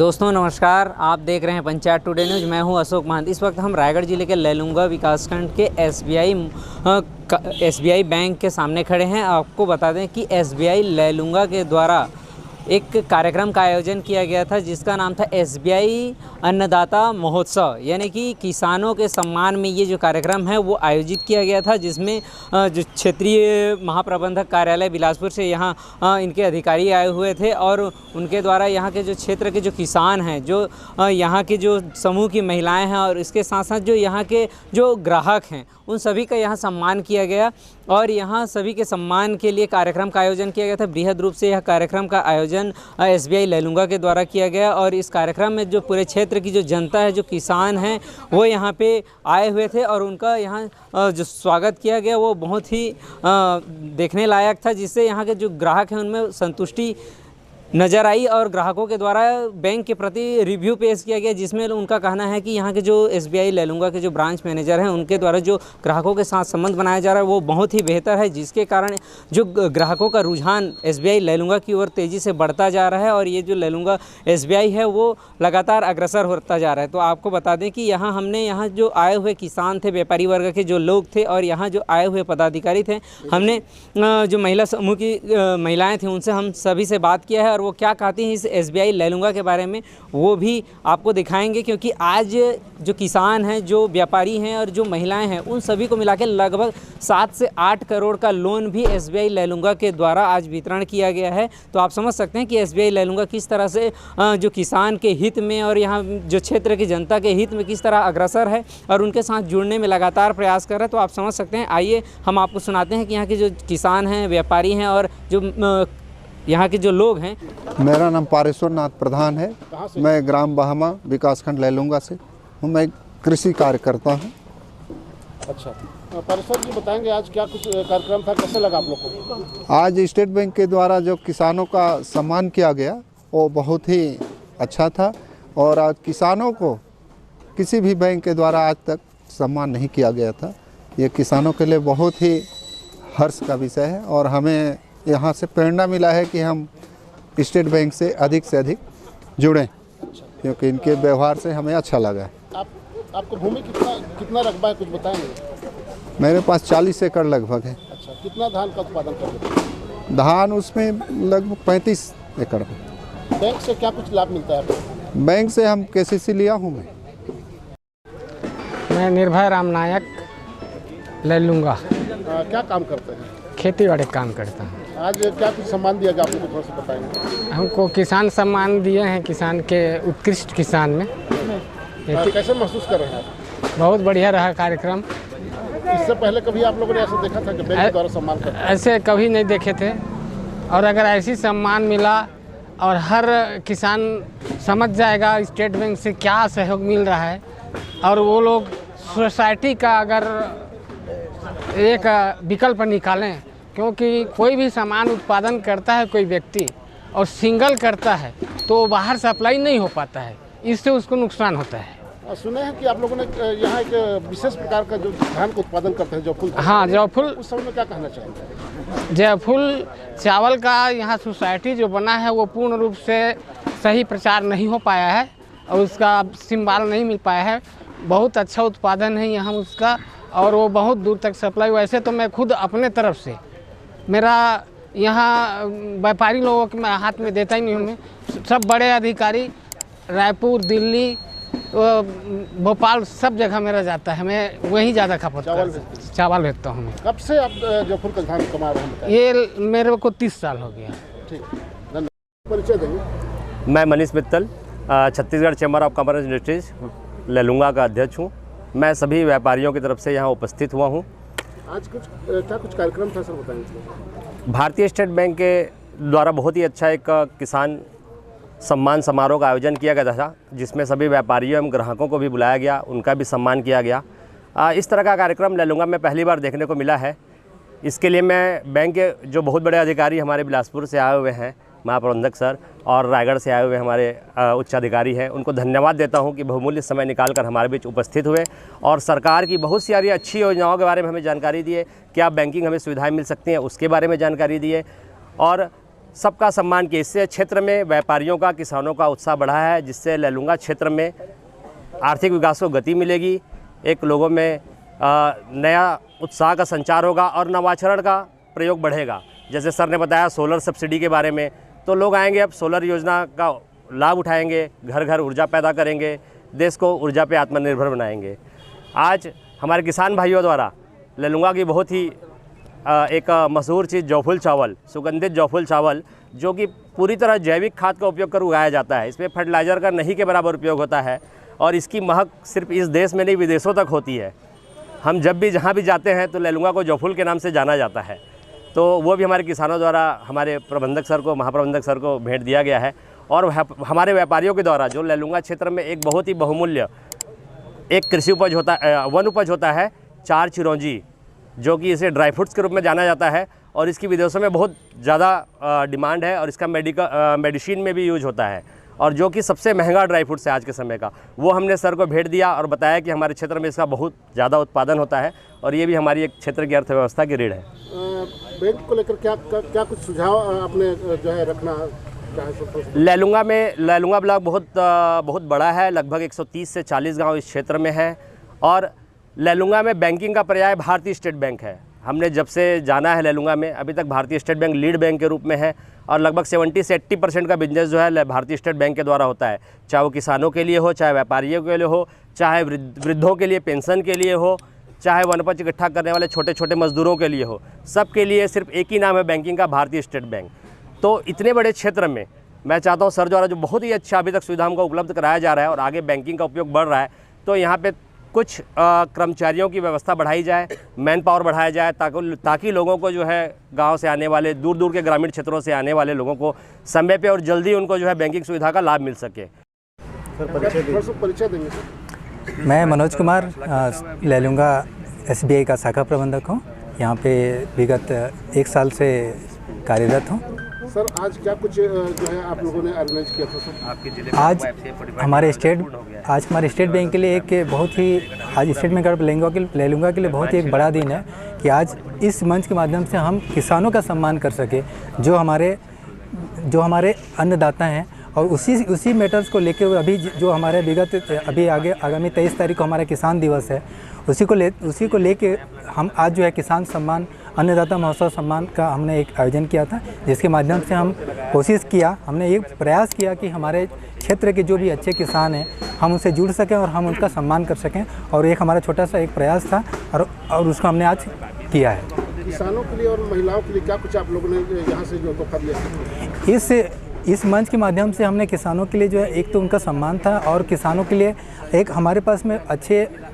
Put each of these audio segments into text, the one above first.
दोस्तों नमस्कार, आप देख रहे हैं पंचायत टुडे न्यूज़। मैं हूं अशोक महंत। इस वक्त हम रायगढ़ जिले के लैलूंगा विकासखंड के एसबीआई बैंक के सामने खड़े हैं। आपको बता दें कि एसबीआई लैलूंगा के द्वारा एक कार्यक्रम का आयोजन किया गया था जिसका नाम था एसबीआई अन्नदाता महोत्सव, यानी कि किसानों के सम्मान में ये जो कार्यक्रम है वो आयोजित किया गया था, जिसमें जो क्षेत्रीय महाप्रबंधक कार्यालय बिलासपुर से यहाँ इनके अधिकारी आए हुए थे और उनके द्वारा यहाँ के जो क्षेत्र के जो किसान हैं, जो यहाँ के जो समूह की महिलाएं हैं और इसके साथ साथ जो यहाँ के जो ग्राहक हैं, उन सभी का यहाँ सम्मान किया गया और यहाँ सभी के सम्मान के लिए कार्यक्रम का आयोजन किया गया था। बृहद रूप से यह कार्यक्रम का आयोजन एसबीआई लैलूंगा के द्वारा किया गया और इस कार्यक्रम में जो पूरे क्षेत्र की जो जनता है, जो किसान हैं, वो यहाँ पे आए हुए थे और उनका यहाँ जो स्वागत किया गया वो बहुत ही देखने लायक था, जिससे यहाँ के जो ग्राहक हैं उनमें संतुष्टि नज़र आई और ग्राहकों के द्वारा बैंक के प्रति रिव्यू पेश किया गया, जिसमें उनका कहना है कि यहाँ के जो एसबीआई लैलूंगा के जो ब्रांच मैनेजर हैं उनके द्वारा जो ग्राहकों के साथ संबंध बनाया जा रहा है वो बहुत ही बेहतर है, जिसके कारण जो ग्राहकों का रुझान एसबीआई लैलूंगा की ओर तेज़ी से बढ़ता जा रहा है और ये जो लैलूंगा एसबीआई है वो लगातार अग्रसर होता जा रहा है। तो आपको बता दें कि यहाँ जो आए हुए किसान थे, व्यापारी वर्ग के जो लोग थे और यहाँ जो आए हुए पदाधिकारी थे, हमने जो महिला समूह की महिलाएँ थीं उनसे हम सभी से बात किया है और वो क्या कहती हैं इस एसबीआई लैलूंगा के बारे में वो भी आपको दिखाएंगे, क्योंकि आज जो किसान हैं, जो व्यापारी हैं और जो महिलाएं हैं, उन सभी को मिला के लगभग 7 से 8 करोड़ का लोन भी एसबीआई लैलूंगा के द्वारा आज वितरण किया गया है। तो आप समझ सकते हैं कि एसबीआई लैलूंगा किस तरह से जो किसान के हित में और यहाँ जो क्षेत्र की जनता के हित में किस तरह अग्रसर है और उनके साथ जुड़ने में लगातार प्रयास कर रहा है। तो आप समझ सकते हैं। आइए हम आपको सुनाते हैं कि यहाँ के जो किसान हैं, व्यापारी हैं और जो यहाँ के जो लोग हैं। मेरा नाम पारेश्वर नाथ प्रधान है। मैं ग्राम बहामा विकासखंड लैलूंगा से हूँ। मैं कृषि कार्य करता हूँ। अच्छा, पारेश्वर जी बताएंगे आज क्या कुछ कार्यक्रम था, कैसे लगा आप लोग को? आज स्टेट बैंक के द्वारा जो किसानों का सम्मान किया गया वो बहुत ही अच्छा था और आज किसानों को किसी भी बैंक के द्वारा आज तक सम्मान नहीं किया गया था। ये किसानों के लिए बहुत ही हर्ष का विषय है और हमें यहाँ से प्रेरणा मिला है कि हम स्टेट बैंक से अधिक जुड़ें, क्योंकि इनके व्यवहार से हमें अच्छा लगा है। आपको भूमि कितना रकबा है, कुछ बताएंगे? मेरे पास 40 एकड़ लगभग है। अच्छा, कितना धान का उत्पादन करते हैं? धान उसमें लगभग 35 एकड़ है। बैंक से क्या कुछ लाभ मिलता है आपको? बैंक से हम केसीसी लिया हूँ। मैं निर्भय राम नायक लैलूंगा। क्या काम करते हैं? खेती बाड़ी काम करता हूँ। आज क्या कुछ सम्मान दिया गया, आप लोग थोड़ा सा बताएंगे? हमको किसान सम्मान दिए हैं, किसान के उत्कृष्ट किसान में। कैसे महसूस कर रहे हैं आप? बहुत बढ़िया रहा कार्यक्रम। इससे पहले कभी आप लोगों ने ऐसा देखा था कि बैंक के द्वारा सम्मान करते? ऐसे कभी नहीं देखे थे और अगर ऐसी सम्मान मिला और हर किसान समझ जाएगा स्टेट बैंक से क्या सहयोग मिल रहा है और वो लोग सोसाइटी का अगर एक विकल्प निकालें, क्योंकि कोई भी सामान उत्पादन करता है कोई व्यक्ति और सिंगल करता है तो बाहर सप्लाई नहीं हो पाता है, इससे उसको नुकसान होता है। सुने हैं कि आप लोगों ने यहाँ एक विशेष प्रकार का जो धान का उत्पादन करते हैं, जयफुल। हाँ, जयफुल। उस समय में क्या कहना चाहेंगे? जयफुल चावल का यहाँ सोसाइटी जो बना है वो पूर्ण रूप से सही प्रचार नहीं हो पाया है और उसका सिंबल नहीं मिल पाया है। बहुत अच्छा उत्पादन है यहाँ उसका और वो बहुत दूर तक सप्लाई। वैसे तो मैं खुद अपने तरफ से, मेरा यहाँ व्यापारी लोगों के मैं हाथ में देता ही नहीं हूँ। मैं सब बड़े अधिकारी रायपुर, दिल्ली, भोपाल सब जगह मेरा जाता है। मैं वहीं ज़्यादा खपत चावल भेजता हूँ। मैं कब से आप जयफुल का धान कमा रहे हैं? ये मेरे को 30 साल हो गया। ठीक, धन्यवाद। परिचय देंगे? मैं Manish Mittal, Chhattisgarh chamber of commerce industries Lailunga का अध्यक्ष हूँ। मैं सभी व्यापारियों की तरफ से यहाँ उपस्थित हुआ हूँ। आज क्या कुछ कार्यक्रम था सर, बताएंगे? भारतीय स्टेट बैंक के द्वारा बहुत ही अच्छा एक किसान सम्मान समारोह का आयोजन किया गया था, जिसमें सभी व्यापारियों एवं ग्राहकों को भी बुलाया गया, उनका भी सम्मान किया गया। इस तरह का कार्यक्रम लैलूंगा में पहली बार देखने को मिला है। इसके लिए मैं बैंक के जो बहुत बड़े अधिकारी हमारे बिलासपुर से आए हुए हैं, महाप्रबंधक सर, और रायगढ़ से आए हुए हमारे उच्च अधिकारी हैं, उनको धन्यवाद देता हूं कि बहुमूल्य समय निकालकर हमारे बीच उपस्थित हुए और सरकार की बहुत सारी अच्छी योजनाओं के बारे में हमें जानकारी दिए, क्या बैंकिंग हमें सुविधाएं मिल सकती हैं उसके बारे में जानकारी दिए और सबका सम्मान किया। इससे क्षेत्र में व्यापारियों का, किसानों का उत्साह बढ़ा है, जिससे लैलूंगा क्षेत्र में आर्थिक विकास को गति मिलेगी, एक लोगों में नया उत्साह का संचार होगा और नवाचारण का प्रयोग बढ़ेगा। जैसे सर ने बताया सोलर सब्सिडी के बारे में, तो लोग आएंगे, अब सोलर योजना का लाभ उठाएंगे, घर घर ऊर्जा पैदा करेंगे, देश को ऊर्जा पे आत्मनिर्भर बनाएंगे। आज हमारे किसान भाइयों द्वारा लैलूंगा की बहुत ही एक मशहूर चीज़ जौफुल चावल, सुगंधित जौफुल चावल, जो कि पूरी तरह जैविक खाद का उपयोग कर उगाया जाता है। इसमें फर्टिलाइज़र का नहीं के बराबर उपयोग होता है और इसकी महक सिर्फ इस देश में नहीं विदेशों तक होती है। हम जब भी जहाँ भी जाते हैं तो लैलूंगा को जौफुल के नाम से जाना जाता है। तो वो भी हमारे किसानों द्वारा हमारे प्रबंधक सर को, महाप्रबंधक सर को भेंट दिया गया है। और हमारे व्यापारियों के द्वारा जो लैलूंगा क्षेत्र में एक बहुत ही बहुमूल्य एक कृषि उपज होता है, वन उपज होता है, 4 चिरौंजी, जो कि इसे ड्राई फ्रूट्स के रूप में जाना जाता है और इसकी विदेशों में बहुत ज़्यादा डिमांड है और इसका मेडिसिन में भी यूज होता है और जो कि सबसे महंगा ड्राई फ्रूट्स है आज के समय का। वो हमने सर को भेंट दिया और बताया कि हमारे क्षेत्र में इसका बहुत ज़्यादा उत्पादन होता है और ये भी हमारी एक क्षेत्र की अर्थव्यवस्था की रीढ़ है। बैंक को लेकर क्या कुछ सुझाव आपने जो है रखना चाहे? लैलूंगा ब्लॉक बहुत बड़ा है, लगभग 130 से 40 गाँव इस क्षेत्र में है और लैलूंगा में बैंकिंग का पर्याय भारतीय स्टेट बैंक है। हमने जब से जाना है लैलूंगा में, अभी तक भारतीय स्टेट बैंक लीड बैंक के रूप में है और लगभग 70 से 80% का बिजनेस जो है भारतीय स्टेट बैंक के द्वारा होता है, चाहे वो किसानों के लिए हो, चाहे व्यापारियों के लिए हो, चाहे वृद्धों के लिए पेंशन के लिए हो, चाहे वनोपज इकट्ठा करने वाले छोटे छोटे मजदूरों के लिए हो, सबके लिए सिर्फ एक ही नाम है बैंकिंग का, भारतीय स्टेट बैंक। तो इतने बड़े क्षेत्र में मैं चाहता हूँ सर द्वारा जो बहुत ही अच्छा अभी तक सुविधा हमको उपलब्ध कराया जा रहा है और आगे बैंकिंग का उपयोग बढ़ रहा है, तो यहाँ पे कुछ कर्मचारियों की व्यवस्था बढ़ाई जाए, मैन पावर बढ़ाया जाए, ताकि लोगों को जो है गांव से आने वाले, दूर दूर के ग्रामीण क्षेत्रों से आने वाले लोगों को समय पे और जल्दी उनको जो है बैंकिंग सुविधा का लाभ मिल सके। परिचय देंगे सर। मैं मनोज कुमार लैलूंगा SBI का शाखा प्रबंधक हूँ। यहाँ पे विगत 1 साल से कार्यरत हूँ। सर आज क्या कुछ जो है आप लोगों ने ऑर्गेनाइज किया था सर? आज हमारे स्टेट बैंक के लिए एक बहुत ही, आज स्टेट बैंक ऑफ लैलूंगा के लिए बहुत ही एक बड़ा दिन है कि आज इस मंच के माध्यम से हम किसानों का सम्मान कर सके, जो हमारे अन्नदाता हैं। और उसी मैटर्स को लेके अभी जो हमारे अभी आगामी 23 तारीख को हमारा किसान दिवस है, उसी को लेके हम आज जो है किसान सम्मान, अन्नदाता महोत्सव सम्मान का हमने एक आयोजन किया था, जिसके माध्यम से हमने एक प्रयास किया कि हमारे क्षेत्र के जो भी अच्छे किसान हैं हम उनसे जुड़ सकें और हम उनका सम्मान कर सकें। और एक हमारा छोटा सा एक प्रयास था और उसको हमने आज किया है। किसानों के लिए और महिलाओं के लिए क्या कुछ आप लोगों ने यहाँ से जो तोहफा दिया? इस मंच के माध्यम से हमने किसानों के लिए जो है एक तो उनका सम्मान था और किसानों के लिए एक हमारे पास में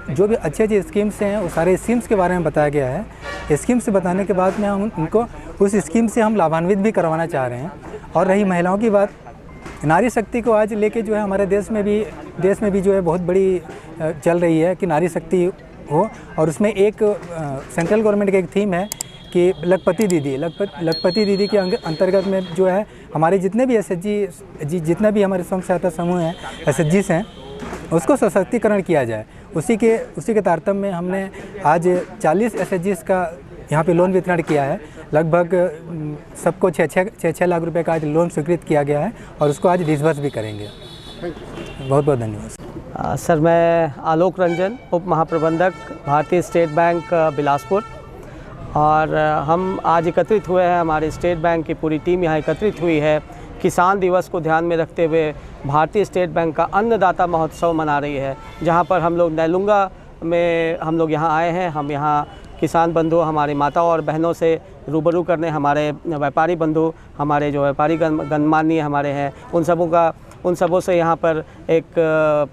जो भी अच्छे स्कीम्स हैं वो सारे स्कीम्स के बारे में बताया गया है। स्कीम्स से बताने के बाद में हम उनको उस स्कीम से हम लाभान्वित भी करवाना चाह रहे हैं। और रही महिलाओं की बात, नारी शक्ति को आज लेके जो है हमारे देश में भी जो है बहुत बड़ी चल रही है कि नारी शक्ति हो। और उसमें एक सेंट्रल गवर्नमेंट का एक थीम है कि लखपति दीदी के अंतर्गत में जो है हमारे जितने भी SHG जितना भी हमारे स्वयं सहायता समूह हैं, SHGs हैं, उसको सशक्तिकरण किया जाए। उसी के तारतम्य में हमने आज 40 SHGs का यहाँ पे लोन वितरण किया है। लगभग सबको 6 लाख रुपए का आज लोन स्वीकृत किया गया है और उसको आज डिसबर्स भी करेंगे। बहुत बहुत धन्यवाद। सर, मैं आलोक रंजन, उप महाप्रबंधक, भारतीय स्टेट बैंक बिलासपुर। और हम आज एकत्रित हुए हैं, हमारे स्टेट बैंक की पूरी टीम यहाँ एकत्रित हुई है किसान दिवस को ध्यान में रखते हुए। भारतीय स्टेट बैंक का अन्नदाता महोत्सव मना रही है, जहाँ पर हम लोग लैलूंगा में हम लोग यहाँ आए हैं। हम यहाँ किसान बंधु, हमारी माताओं और बहनों से रूबरू करने, हमारे व्यापारी बंधु, हमारे जो व्यापारी गणमान्य हमारे हैं, उन सबों से यहाँ पर एक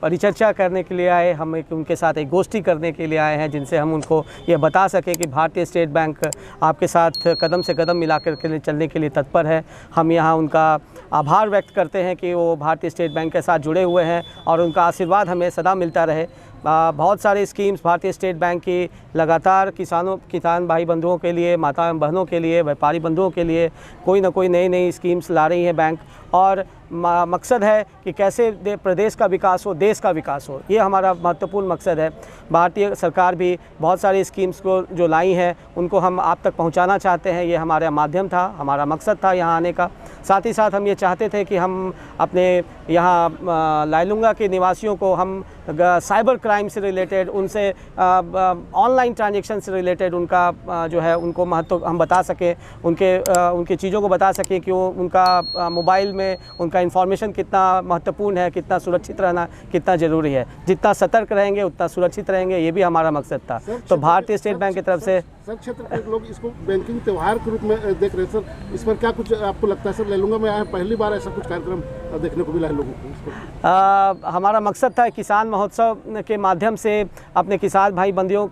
परिचर्चा करने के लिए आए। हम उनके साथ एक गोष्ठी करने के लिए आए हैं, जिनसे हम उनको ये बता सकें कि भारतीय स्टेट बैंक आपके साथ कदम से कदम मिलाकर के चलने के लिए तत्पर है। हम यहाँ उनका आभार व्यक्त करते हैं कि वो भारतीय स्टेट बैंक के साथ जुड़े हुए हैं और उनका आशीर्वाद हमें सदा मिलता रहे। बहुत सारी स्कीम्स भारतीय स्टेट बैंक की लगातार किसान भाई बंधुओं के लिए, माता बहनों के लिए, व्यापारी बंधुओं के लिए कोई ना कोई नई स्कीम्स ला रही है बैंक। और मकसद है कि कैसे प्रदेश का विकास हो, देश का विकास हो, ये हमारा महत्वपूर्ण मकसद है। भारतीय सरकार भी बहुत सारी स्कीम्स को जो लाई हैं उनको हम आप तक पहुंचाना चाहते हैं। ये हमारा माध्यम था, हमारा मकसद था यहाँ आने का। साथ ही साथ हम ये चाहते थे कि हम अपने यहाँ लैलूंगा के निवासियों को हम साइबर क्राइम से रिलेटेड, उनसे ऑनलाइन ट्रांजैक्शन से रिलेटेड उनका जो है उनको महत्व हम बता सकें, उनके चीज़ों को बता सकें कि वो उनका मोबाइल में उनका इन्फॉर्मेशन कितना महत्वपूर्ण है, कितना सुरक्षित रहना कितना ज़रूरी है। जितना सतर्क रहेंगे उतना सुरक्षित रहेंगे, ये भी हमारा मकसद था। तो भारतीय स्टेट बैंक की तरफ से सर क्षेत्र के लोग इसको बैंकिंग त्यौहार के रूप में देख रहे हैं सर, इस पर क्या कुछ आपको लगता है? सर लैलूंगा में आए पहली बार ऐसा कुछ कार्यक्रम देखने को मिला है लोगों को। हमारा मकसद था किसान महोत्सव के माध्यम से अपने किसान भाई बंधुओं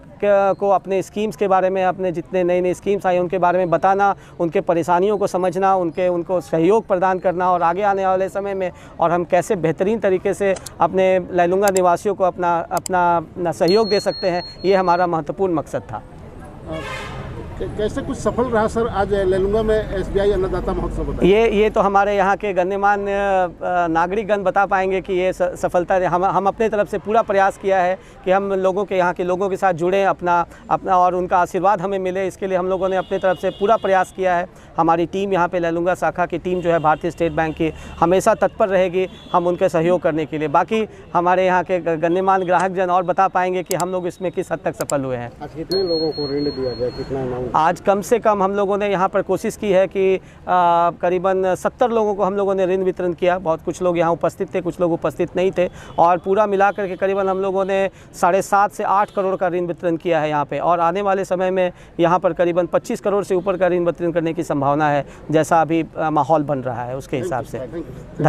को अपने स्कीम्स के बारे में, अपने जितने नई नई स्कीम्स आई उनके बारे में बताना, उनके परेशानियों को समझना, उनको सहयोग प्रदान करना और आगे आने वाले समय में और हम कैसे बेहतरीन तरीके से अपने लैलूंगा निवासियों को अपना सहयोग दे सकते हैं, ये हमारा महत्वपूर्ण मकसद था। कैसे कुछ सफल रहा सर आज लैलूंगा में एसबीआई अन्नदाता महोत्सव? ये तो हमारे यहाँ के गण्यमान्य नागरिकगण बता पाएंगे कि ये सफलता हम अपने तरफ से पूरा प्रयास किया है कि हम लोगों के यहाँ के लोगों के साथ जुड़ें, अपना और उनका आशीर्वाद हमें मिले, इसके लिए हम लोगों ने अपने तरफ से पूरा प्रयास किया है। हमारी टीम यहाँ पे लैलूंगा शाखा की टीम जो है भारतीय स्टेट बैंक की हमेशा तत्पर रहेगी हम उनके सहयोग करने के लिए। बाकी हमारे यहाँ के गण्यमान्य ग्राहकजन और बता पाएंगे कि हम लोग इसमें किस हद तक सफल हुए हैं। आज कितने लोगों को ऋण दिया गया, कितना अमाउंट? आज कम से कम हम लोगों ने यहाँ पर कोशिश की है कि करीबन 70 लोगों को हम लोगों ने ऋण वितरण किया। बहुत कुछ लोग यहाँ उपस्थित थे, कुछ लोग उपस्थित नहीं थे, और पूरा मिलाकर के करीबन हम लोगों ने 7.5 से 8 करोड़ का ऋण वितरण किया है यहाँ पे। और आने वाले समय में यहाँ पर करीबन 25 करोड़ से ऊपर का ऋण वितरण करने की संभावना है, जैसा अभी माहौल बन रहा है उसके हिसाब से।